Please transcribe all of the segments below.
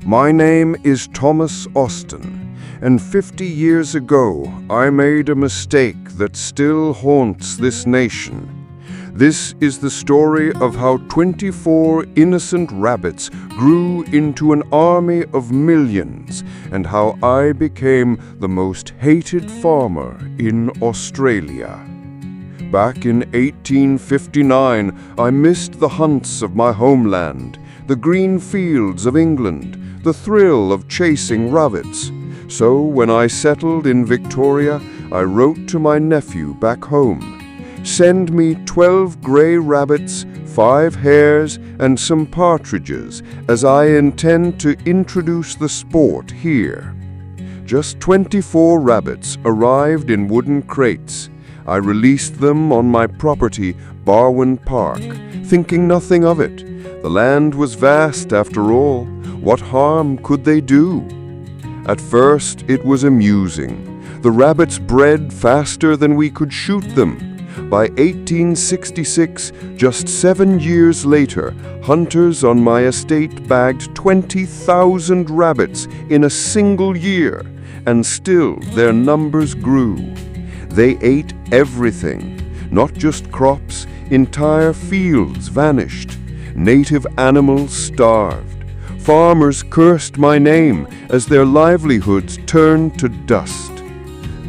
My name is Thomas Austin, and 50 years ago I made a mistake that still haunts this nation. This is the story of how 24 innocent rabbits grew into an army of millions, and how I became the most hated farmer in Australia. Back in 1859, I missed the hunts of my homeland, the green fields of England, the thrill of chasing rabbits. So when I settled in Victoria, I wrote to my nephew back home, "Send me 12 grey rabbits, 5 hares, and some partridges, as I intend to introduce the sport here." Just 24 rabbits arrived in wooden crates. I released them on my property, Barwon Park, thinking nothing of it. The land was vast after all. What harm could they do? At first it was amusing. The rabbits bred faster than we could shoot them. By 1866, just 7 years later, hunters on my estate bagged 20,000 rabbits in a single year, and still their numbers grew. They ate everything, not just crops. Entire fields vanished. Native animals starved. Farmers cursed my name as their livelihoods turned to dust.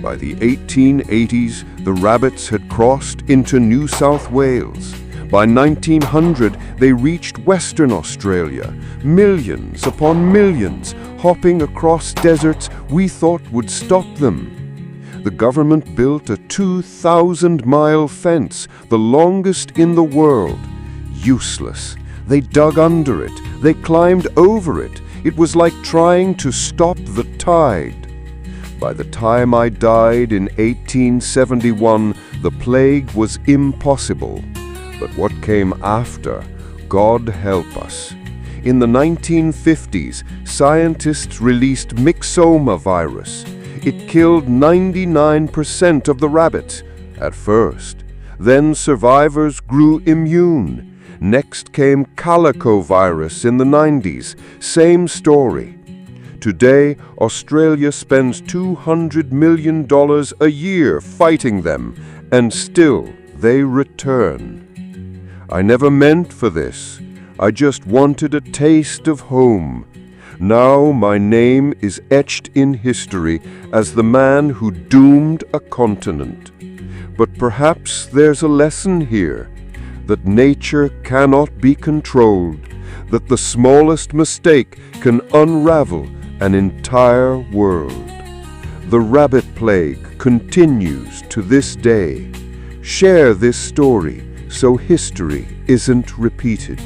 By the 1880s, the rabbits had crossed into New South Wales. By 1900, they reached Western Australia, millions upon millions, hopping across deserts we thought would stop them. The government built a 2,000-mile fence, the longest in the world. Useless. They dug under it. They climbed over it. It was like trying to stop the tide. By the time I died in 1871, the plague was impossible. But what came after? God help us. In the 1950s, scientists released myxoma virus. It killed 99% of the rabbits at first. Then survivors grew immune. Next came calicivirus in the 90s. Same story. Today, Australia spends $200 million a year fighting them, and still they return. I never meant for this. I just wanted a taste of home. Now my name is etched in history as the man who doomed a continent. But perhaps there's a lesson here, that nature cannot be controlled, that the smallest mistake can unravel an entire world. The rabbit plague continues to this day. Share this story so history isn't repeated.